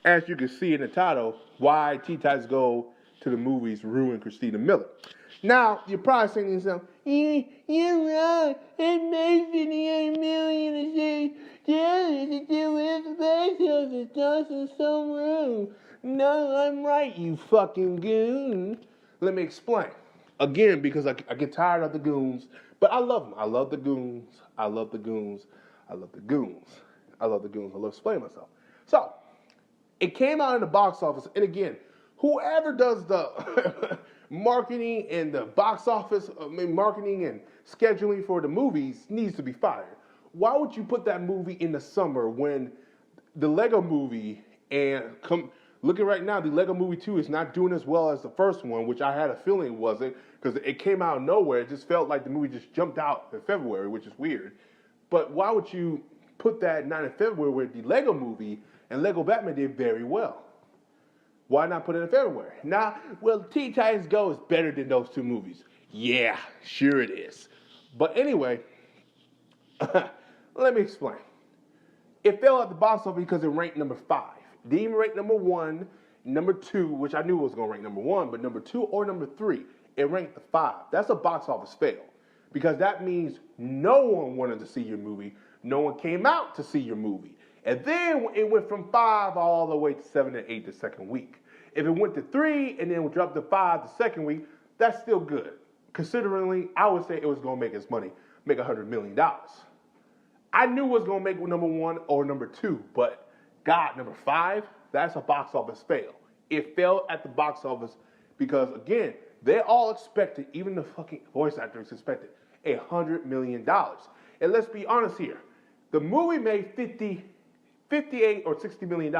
As you can see in the title, why Teen Titans Go to the Movies ruined Christina Miller. Now, you're probably saying to yourself, you're right, it made 58 million a day. To do with space office, that's so rude. No, I'm right, you fucking goon. Let me explain. Again, because I get tired of the goons, but I love them. I love the goons. I love the goons. I love the goons. I love the goons. I love explaining myself. So, it came out in the box office, and again, whoever does the marketing and the box office, marketing and scheduling for the movies needs to be fired. Why would you put that movie in the summer when the Lego movie looking right now, the Lego movie 2 is not doing as well as the first one, which I had a feeling it wasn't, because it came out of nowhere. It just felt like the movie just jumped out in February, which is weird. But why would you put that not in February where the Lego movie and Lego Batman did very well? Why not put it in February? Now, well, Teen Titans Go is better than those two movies. Yeah, sure it is. But anyway, let me explain. It fell at the box office because it ranked number 5. It didn't even rank number 1, number 2, which I knew it was going to rank number 1, but number 2 or number 3, it ranked the 5. That's a box office fail because that means no one wanted to see your movie. No one came out to see your movie. And then it went from 5 all the way to 7 and 8 the second week. If it went to 3 and then dropped to 5 the second week, that's still good. Considering, I would say it was going to make its money, make $100 million. I knew it was going to make number 1 or number 2, but God, number 5, that's a box office fail. It failed at the box office because, again, they all expected, even the fucking voice actors expected, $100 million. And let's be honest here. The movie made 58 or $60 million.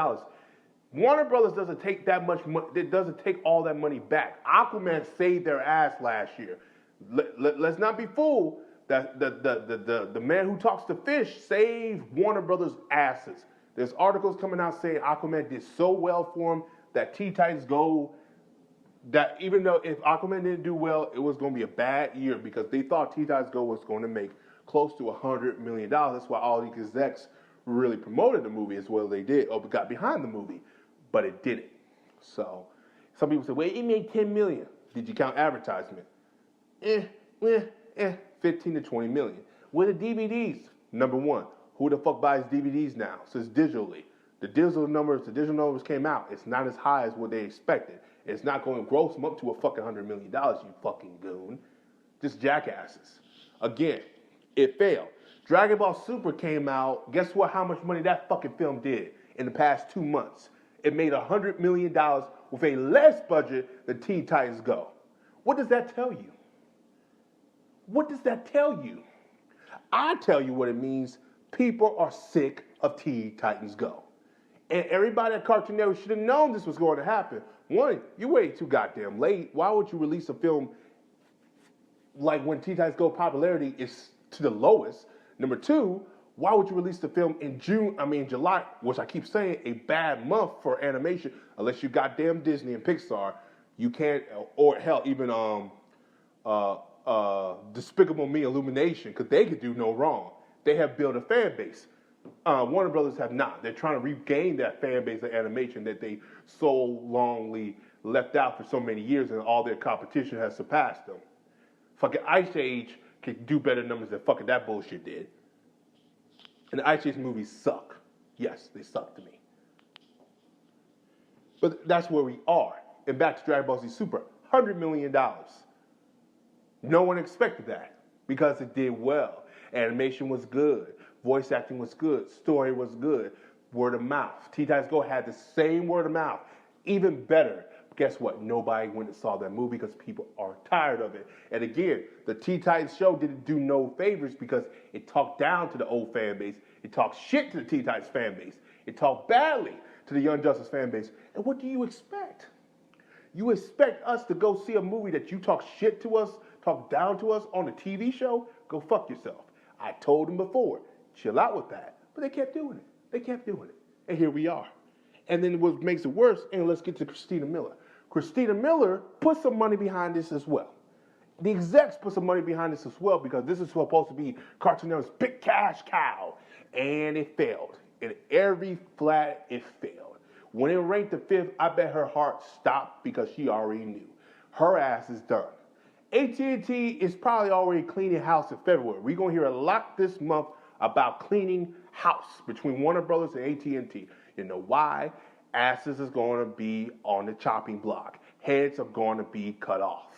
Warner Brothers doesn't take that much money. It doesn't take all that money back. Aquaman saved their ass last year. Let's not be fooled that the man who talks to fish saved Warner Brothers' asses. There's articles coming out saying Aquaman did so well for him that Teen Titans Go, that even though if Aquaman didn't do well, it was going to be a bad year because they thought Teen Titans Go was going to make close to $100 million. That's why all these execs really promoted the movie as well as they did, or got behind the movie, but it didn't. So some people say, wait, it made $10 million. Did you count advertisement? 15 to 20 million. With the DVDs, number 1, who the fuck buys DVDs now? Since digitally. The digital numbers came out. It's not as high as what they expected. It's not going to gross them up to a fucking $100 million, you fucking goon. Just jackasses. Again, it failed. Dragon Ball Super came out. Guess what? How much money that fucking film did in the past 2 months? It made $100 million with a less budget than Teen Titans Go. What does that tell you? What does that tell you? I tell you what it means. People are sick of Teen Titans Go. And everybody at Cartoon Network should have known this was going to happen. One, you waited too goddamn late. Why would you release a film like when Teen Titans Go popularity is to the lowest? Number 2, why would you release the film in July, which I keep saying, a bad month for animation, unless you goddamn Disney and Pixar, you can't, or hell, even Despicable Me Illumination, because they could do no wrong. They have built a fan base. Warner Brothers have not. They're trying to regain that fan base of animation that they so longly left out for so many years, and all their competition has surpassed them. Fucking Ice Age could do better numbers than fucking that bullshit did. And the Ice Age movies suck. Yes, they suck to me. But that's where we are. And back to Dragon Ball Z Super, $100 million. No one expected that because it did well. Animation was good. Voice acting was good. Story was good. Word of mouth. Teen Titans Go had the same word of mouth. Even better. Guess what? Nobody went and saw that movie because people are tired of it. And again, the Teen Titans show didn't do no favors because it talked down to the old fan base. It talked shit to the Teen Titans fan base. It talked badly to the Young Justice fan base. And what do you expect? You expect us to go see a movie that you talk shit to us, talk down to us on a TV show? Go fuck yourself. I told them before, chill out with that. But they kept doing it. They kept doing it. And here we are. And then what makes it worse, and let's get to Christina Miller. Christina Miller put some money behind this as well. The execs put some money behind this as well because this is supposed to be Cartoon Network's big cash cow. And it failed. In every flat, it failed. When it ranked the 5th, I bet her heart stopped because she already knew. Her ass is done. AT&T is probably already cleaning house in February. We're going to hear a lot this month about cleaning house between Warner Brothers and AT&T. You know why? Asses is going to be on the chopping block. Heads are going to be cut off.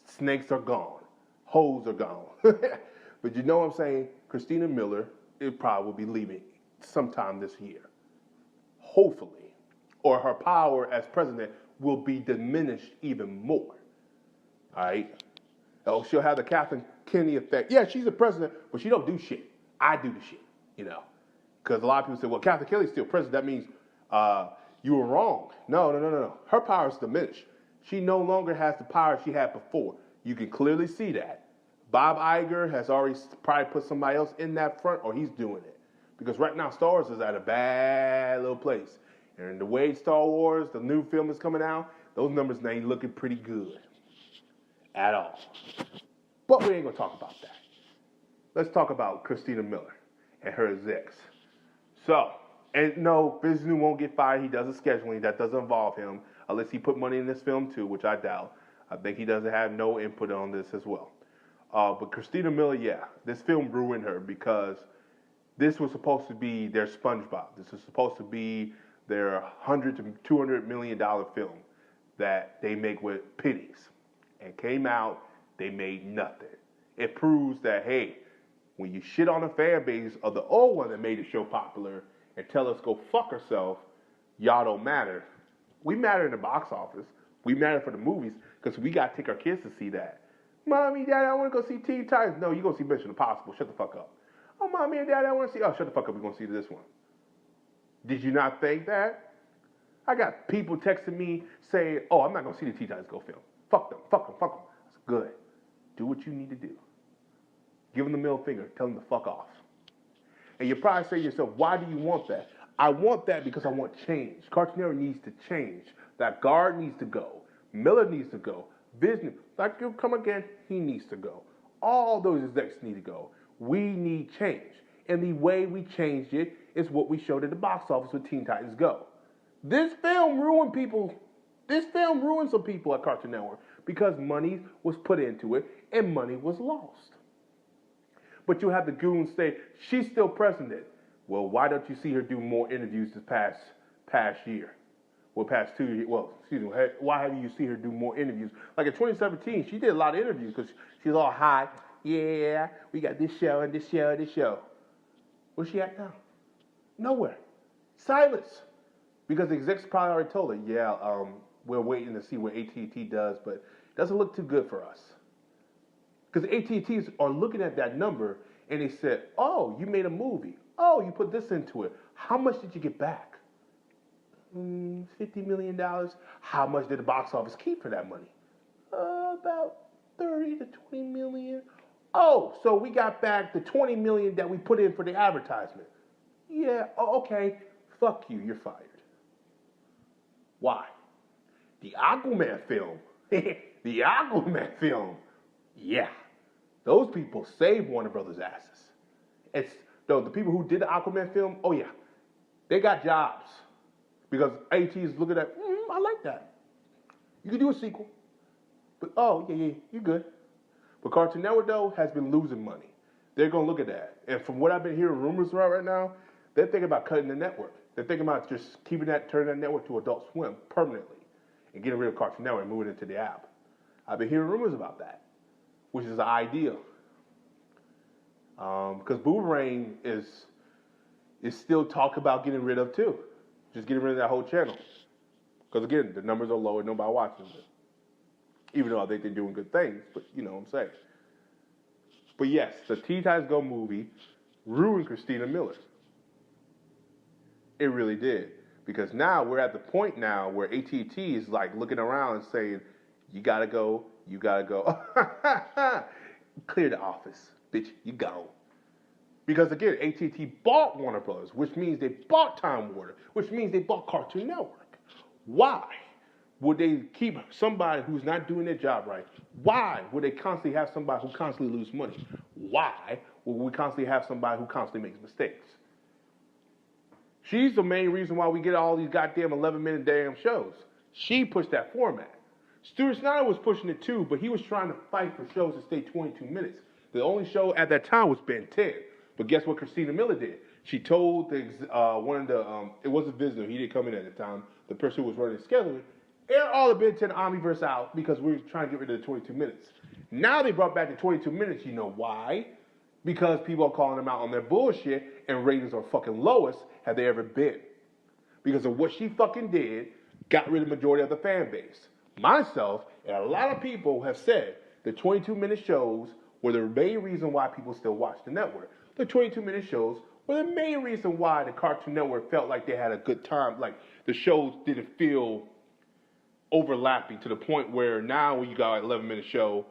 Snakes are gone. Hoes are gone. But you know what I'm saying? Christina Miller, it probably will be leaving sometime this year. Hopefully. Or her power as president will be diminished even more. All right? Oh, she'll have the Kathleen Kennedy effect. Yeah, she's the president, but she don't do shit. I do the shit, you know. Because a lot of people say, well, Kathleen Kennedy's still president. That means you were wrong. No. Her power is diminished. She no longer has the power she had before. You can clearly see that. Bob Iger has already probably put somebody else in that front, or he's doing it. Because right now, Star Wars is at a bad little place. And the way Star Wars, the new film is coming out, those numbers ain't looking pretty good at all. But we ain't going to talk about that. Let's talk about Christina Miller and her execs. So, and no, Disney won't get fired. He does the scheduling. That doesn't involve him, unless he put money in this film too, which I doubt. I think he doesn't have no input on this as well. But Christina Miller, yeah, this film ruined her because this was supposed to be their SpongeBob. This was supposed to be their $100 to $200 million film that they make with pennies. And came out, they made nothing. It proves that, hey, when you shit on the fan base of the old one that made the show popular and tell us go fuck ourselves, y'all don't matter. We matter in the box office. We matter for the movies because we got to take our kids to see that. Mommy, Daddy, I want to go see Teen Titans. No, you're going to see Mission Impossible. Shut the fuck up. Oh, Mommy and Daddy, I want to see... Oh, shut the fuck up. We're going to see this one. Did you not think that? I got people texting me saying, oh, I'm not going to see the Teen Titans Go film. Fuck them. That's good. Do what you need to do. Give them the middle finger. Tell them to fuck off. And you're probably saying to yourself, why do you want that? I want that because I want change. Cartoon Network needs to change. That guard needs to go. Miller needs to go. Disney, like you come again, he needs to go. All those execs need to go. We need change. And the way we changed it is what we showed at the box office with Teen Titans Go. This film ruined people. This film ruined some people at Cartoon Network because money was put into it and money was lost. But you have the goons say, she's still president. Well, why don't you see her do more interviews this past year? Well, past 2 years. Well, excuse me. Why have you seen her do more interviews? Like in 2017, she did a lot of interviews because she's all high. Yeah, we got this show and this show and this show. Where's she at now? Nowhere. Silence. Because the execs probably already told her, yeah, we're waiting to see what AT&T does, but it doesn't look too good for us. Because AT&Ts are looking at that number and they said, oh, you made a movie. Oh, you put this into it. How much did you get back? $50 million. How much did the box office keep for that money? About 30 to 20 million. Oh, so we got back the 20 million that we put in for the advertisement. Yeah, oh, okay. Fuck you, you're fired. Why? The Aquaman film. The Aquaman film. Yeah. Those people saved Warner Brothers' asses. It's the people who did the Aquaman film, oh yeah. They got jobs. Because AT is looking at, I like that. You can do a sequel. But, oh, yeah, you're good. But Cartoon Network, though, has been losing money. They're going to look at that. And from what I've been hearing rumors about right now, they're thinking about cutting the network. They're thinking about just turning that network to Adult Swim permanently and getting rid of Cartoon Network and moving it to the app. I've been hearing rumors about that, which is ideal. Because Boomerang is still talk about getting rid of, too. Just getting rid of that whole channel. Because, again, the numbers are low and nobody watches it. Even though I think they're doing good things, but you know what I'm saying. But yes, the Teen Titans Go movie ruined Christina Miller. It really did. Because now we're at the point now where AT&T is like looking around and saying, you gotta go. Clear the office, bitch, you go. Because again, AT&T bought Warner Brothers, which means they bought Time Warner, which means they bought Cartoon Network. Why would they keep somebody who's not doing their job right? Why would they constantly have somebody who constantly loses money? Why would we constantly have somebody who constantly makes mistakes? She's the main reason why we get all these goddamn 11-minute damn shows. She pushed that format. Stuart Snyder was pushing it too, but he was trying to fight for shows to stay 22 minutes. The only show at that time was Ben 10. But guess what Christina Miller did? She told one of the, it wasn't Visno, he didn't come in at the time, the person who was running the schedule, air all the Ben 10 Omniverse out because we were trying to get rid of the 22 minutes. Now they brought back the 22 minutes, you know why? Because people are calling them out on their bullshit and ratings are fucking lowest have they ever been. Because of what she fucking did, got rid of the majority of the fan base. Myself and a lot of people have said the 22-minute shows were the main reason why people still watch the network. The 22-minute shows were the main reason why the Cartoon Network felt like they had a good time. Like the shows didn't feel overlapping to the point where now when you got an 11-minute show,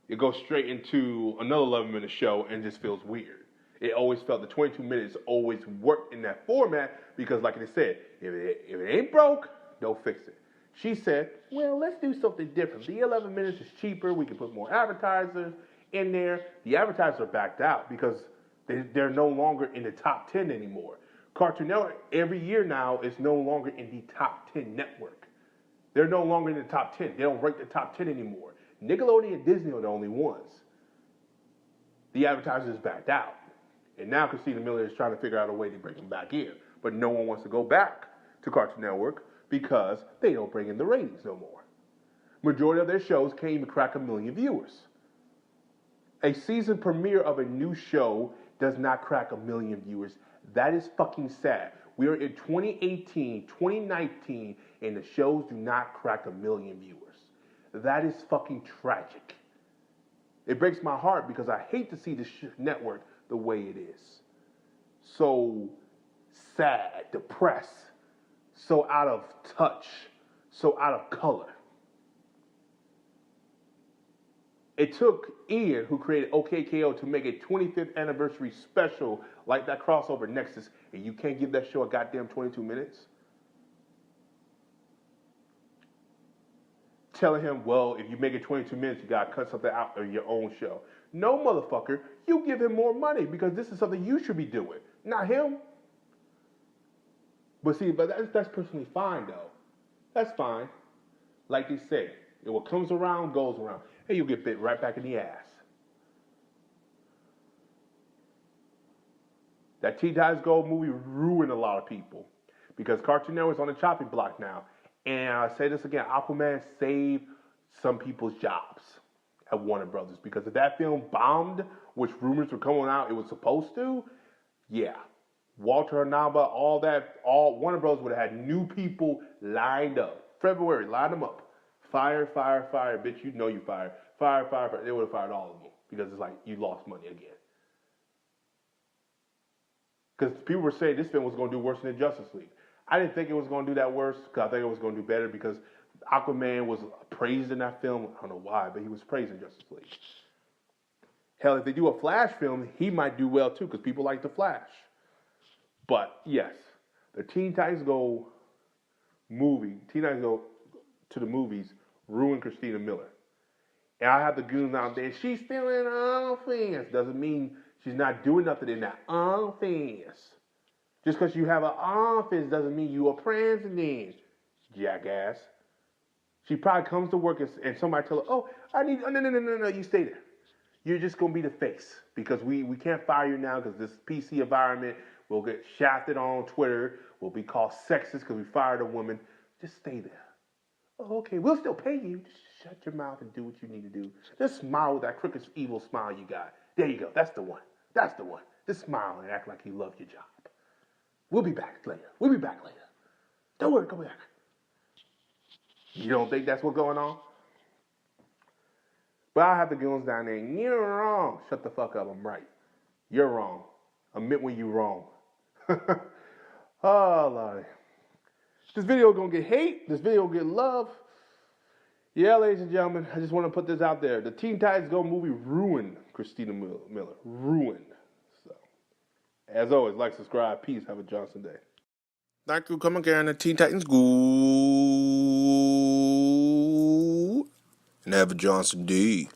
it goes straight into another 11-minute show and just feels weird. It always felt the 22 minutes always worked in that format because, like I said, if it ain't broke, don't fix it. She said, well, let's do something different. The 11 minutes is cheaper. We can put more advertisers in there. The advertisers are backed out because they're no longer in the top 10 anymore. Cartoon Network, every year now, is no longer in the top 10 network. They're no longer in the top 10. They don't rank the top 10 anymore. Nickelodeon and Disney are the only ones. The advertisers backed out. And now Christina Miller is trying to figure out a way to bring them back in. But no one wants to go back to Cartoon Network because they don't bring in the ratings no more. Majority of their shows can't even crack 1 million viewers. A season premiere of a new show does not crack 1 million viewers. That is fucking sad. We are in 2018, 2019, and the shows do not crack 1 million viewers. That is fucking tragic. It breaks my heart because I hate to see the network the way it is. So sad, depressed, so out of touch, so out of color. It took Ian, who created OKKO, to make a 25th anniversary special like that crossover Nexus, and you can't give that show a goddamn 22 minutes? Telling him, well, if you make it 22 minutes, you gotta cut something out of your own show. No, motherfucker, you give him more money because this is something you should be doing, not him. But see, that's personally fine, though. That's fine. Like they say, what comes around goes around. Hey, you'll get bit right back in the ass. That Teen Titans Go movie ruined a lot of people because Cartoon Network's on the chopping block now. And I say this again, Aquaman saved some people's jobs at Warner Brothers because if that film bombed, which rumors were coming out it was supposed to, yeah. Walter Hanaba, all Warner Brothers would have had new people lined up. February, line them up. Fire, fire, fire, bitch, you know you fired. Fire, fire, fire. They would have fired all of them because it's like you lost money again. Because people were saying this film was going to do worse than Justice League. I didn't think it was going to do that worse because I think it was going to do better because Aquaman was praised in that film. I don't know why, but he was praised in Justice League. Hell, if they do a Flash film, he might do well too because people like the Flash. But yes, the Teen Titans Go to the movies ruined Christina Miller. And I have the goons out there. She's still in offense. Doesn't mean she's not doing nothing in that offense. Just because you have an office doesn't mean you are president, jackass. She probably comes to work and somebody tell her, oh, no, you stay there. You're just going to be the face because we can't fire you now because this PC environment will get shafted on Twitter. We'll be called sexist because we fired a woman. Just stay there. Oh, okay, we'll still pay you. Just shut your mouth and do what you need to do. Just smile with that crooked, evil smile you got. There you go. That's the one. That's the one. Just smile and act like you love your job. We'll be back later. Don't worry, come back. You don't think that's what's going on? But I have the goons down there. You're wrong. Shut the fuck up. I'm right. You're wrong. Admit when you're wrong. Oh, Lord. This video is going to get hate. This video will get love. Yeah, ladies and gentlemen, I just want to put this out there. The Teen Titans Go movie ruined Christina Miller. Ruined. So, as always, like, subscribe. Peace. Have a Johnson day. Thank you for coming again. The Teen Titans Go. And have a Johnson day.